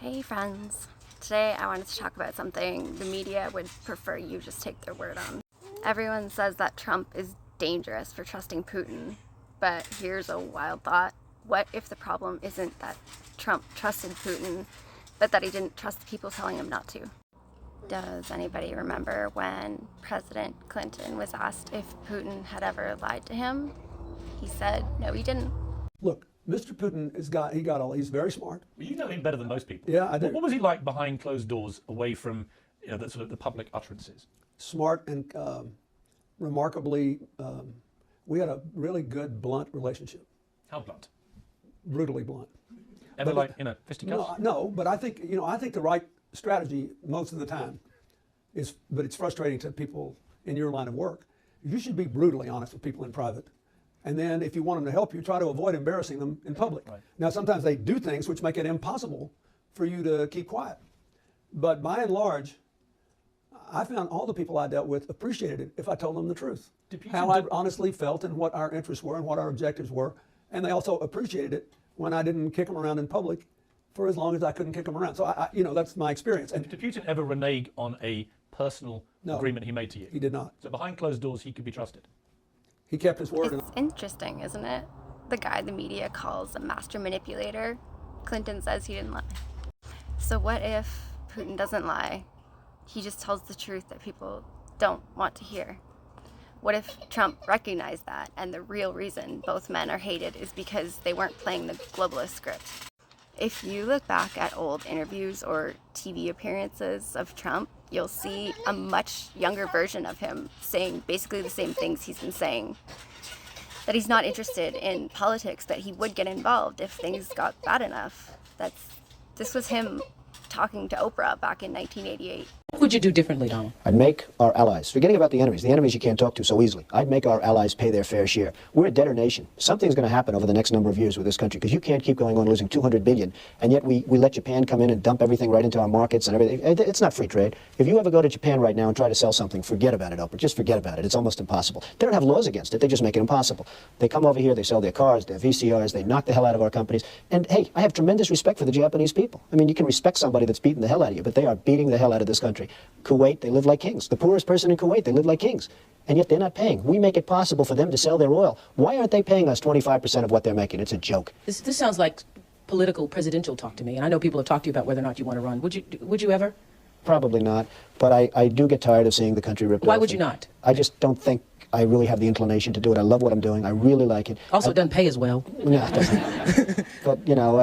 Hey friends, today I wanted to talk about something the media would prefer you just take their word on. Everyone says that Trump is dangerous for trusting Putin, but here's a wild thought. What if the problem isn't that Trump trusted Putin, but that he didn't trust the people telling him not to? Does anybody remember when President Clinton was asked if Putin had ever lied to him? He said, no, he didn't. Look, Mr. Putin he's very smart. Well, you know him better than most people. Yeah, I do. What was he like behind closed doors, away from the sort of the public utterances? Smart and remarkably, we had a really good, blunt relationship. How blunt? Brutally blunt. Ever like fisticuffs? No, but I think the right strategy most of the time is, but it's frustrating to people in your line of work. You should be brutally honest with people in private. And then if you want them to help you, try to avoid embarrassing them in public. Right. Now, sometimes they do things which make it impossible for you to keep quiet. But by and large, I found all the people I dealt with appreciated it if I told them the truth. How I honestly felt and what our interests were and what our objectives were. And they also appreciated it when I didn't kick them around in public for as long as I couldn't kick them around. So, that's my experience. And did Putin ever renege on a personal agreement he made to you? He did not. So behind closed doors, he could be trusted? He kept his word. It's interesting, isn't it? The guy the media calls a master manipulator, Clinton says he didn't lie. So what if Putin doesn't lie? He just tells the truth that people don't want to hear. What if Trump recognized that and the real reason both men are hated is because they weren't playing the globalist script? If you look back at old interviews or TV appearances of Trump, you'll see a much younger version of him saying basically the same things he's been saying. That he's not interested in politics, but he would get involved if things got bad enough. This was him talking to Oprah back in 1988. What would you do differently, Donald? I'd make our allies, forgetting about the enemies you can't talk to so easily, I'd make our allies pay their fair share. We're a debtor nation. Something's going to happen over the next number of years with this country, because you can't keep going on losing $200 billion, and yet we let Japan come in and dump everything right into our markets and everything. It's not free trade. If you ever go to Japan right now and try to sell something, forget about it, Oprah. Just forget about it. It's almost impossible. They don't have laws against it. They just make it impossible. They come over here, they sell their cars, their VCRs, they knock the hell out of our companies. And hey, I have tremendous respect for the Japanese people. I mean, you can respect somebody that's beating the hell out of you, but they are beating the hell out of this country. Kuwait, they live like kings. The poorest person in Kuwait, they live like kings. And yet they're not paying. We make it possible for them to sell their oil. Why aren't they paying us 25% of what they're making? It's a joke. This sounds like political presidential talk to me, and I know people have talked to you about whether or not you want to run. Would you ever? Probably not, but I do get tired of seeing the country ripped off. Why would you not? I just don't think I really have the inclination to do it. I love what I'm doing. I really like it. Also, it doesn't pay as well. No, it doesn't. But,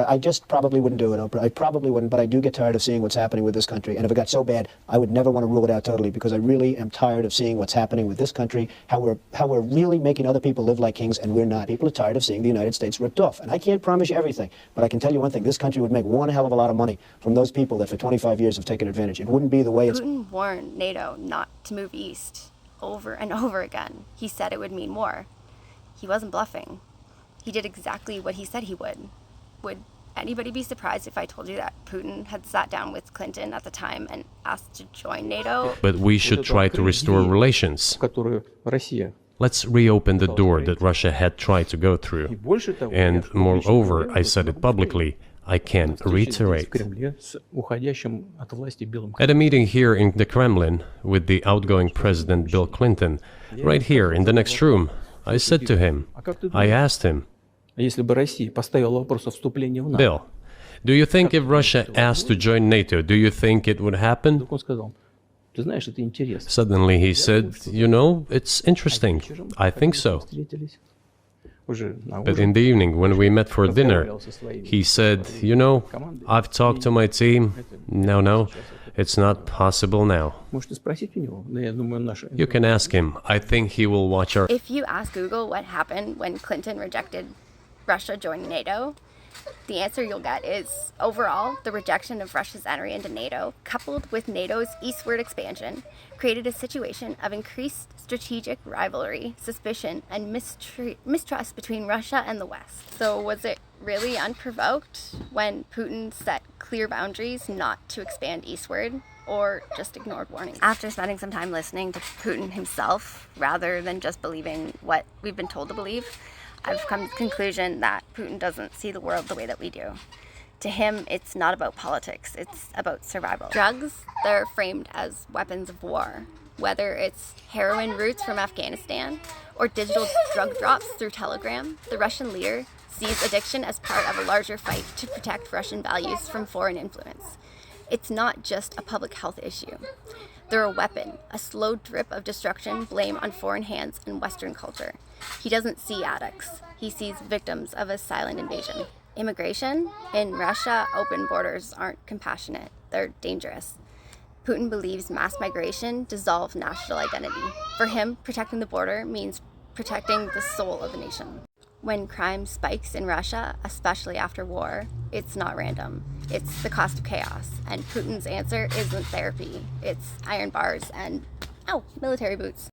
I just probably wouldn't do it, Oprah. I probably wouldn't, but I do get tired of seeing what's happening with this country. And if it got so bad, I would never want to rule it out totally, because I really am tired of seeing what's happening with this country, how we're really making other people live like kings, and we're not. People are tired of seeing the United States ripped off. And I can't promise you everything, but I can tell you one thing. This country would make one hell of a lot of money from those people that for 25 years have taken advantage. It wouldn't be the way it's... Putin warned NATO not to move east over and over again. He said it would mean war. He wasn't bluffing. He did exactly what he said he would. Would anybody be surprised if I told you that Putin had sat down with Clinton at the time and asked to join NATO? But we should try to restore relations. Let's reopen the door that Russia had tried to go through. And moreover, I said it publicly, I can reiterate. At a meeting here in the Kremlin with the outgoing President Bill Clinton, right here in the next room, I said to him, I asked him, Bill, do you think if Russia asked to join NATO, do you think it would happen? Suddenly he said, it's interesting. I think so. But in the evening, when we met for dinner, he said, I've talked to my team. No, it's not possible now. You can ask him. I think he will watch our... If you ask Google what happened when Clinton rejected Russia joining NATO, the answer you'll get is, overall, the rejection of Russia's entry into NATO, coupled with NATO's eastward expansion, created a situation of increased strategic rivalry, suspicion, and mistrust between Russia and the West. So was it really unprovoked when Putin set clear boundaries not to expand eastward, or just ignored warnings? After spending some time listening to Putin himself, rather than just believing what we've been told to believe, I've come to the conclusion that Putin doesn't see the world the way that we do. To him, it's not about politics, it's about survival. Drugs, they're framed as weapons of war. Whether it's heroin routes from Afghanistan or digital drug drops through Telegram, the Russian leader sees addiction as part of a larger fight to protect Russian values from foreign influence. It's not just a public health issue. They're a weapon, a slow drip of destruction blamed on foreign hands and Western culture. He doesn't see addicts. He sees victims of a silent invasion. Immigration? In Russia, open borders aren't compassionate. They're dangerous. Putin believes mass migration dissolves national identity. For him, protecting the border means protecting the soul of the nation. When crime spikes in Russia, especially after war, it's not random. It's the cost of chaos. And Putin's answer isn't therapy. It's iron bars and, military boots.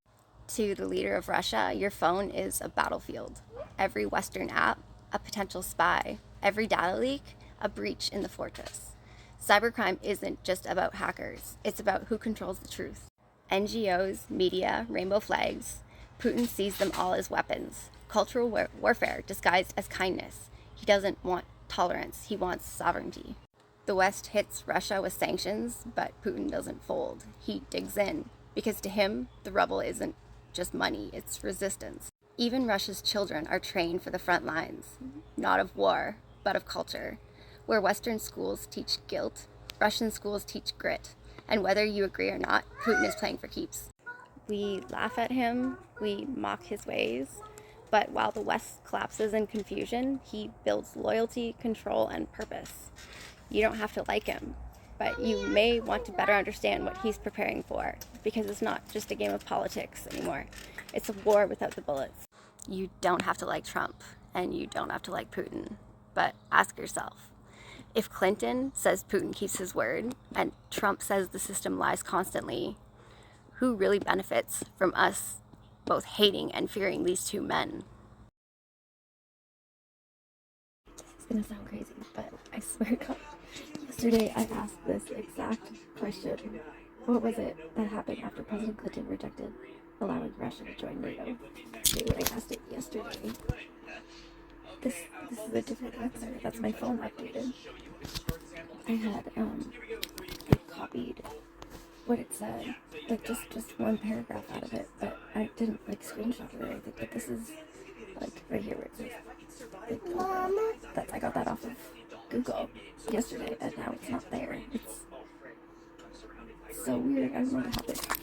To the leader of Russia, your phone is a battlefield. Every Western app, a potential spy. Every data leak, a breach in the fortress. Cybercrime isn't just about hackers. It's about who controls the truth. NGOs, media, rainbow flags, Putin sees them all as weapons. Cultural warfare disguised as kindness. He doesn't want tolerance. He wants sovereignty. The West hits Russia with sanctions, but Putin doesn't fold. He digs in, because to him, the rubble isn't just money, it's resistance. Even Russia's children are trained for the front lines, not of war, but of culture. Where Western schools teach guilt, Russian schools teach grit. And whether you agree or not, Putin is playing for keeps. We laugh at him, we mock his ways, but while the West collapses in confusion, he builds loyalty, control, and purpose. You don't have to like him, but you may want to better understand what he's preparing for, because it's not just a game of politics anymore. It's a war without the bullets. You don't have to like Trump, and you don't have to like Putin, but ask yourself, if Clinton says Putin keeps his word, and Trump says the system lies constantly, who really benefits from us both hating and fearing these two men? It's gonna sound crazy, but I swear to God, yesterday I asked this exact question. What was it that happened after President Clinton rejected allowing Russia to join NATO? I asked it yesterday. This is a different answer. That's my phone updated. I had copied what it said, like just one paragraph out of it, but I didn't screenshot it or anything. But this is right here where it says that I got that off of Google yesterday, and now it's not there. It's so weird. I don't know what happened.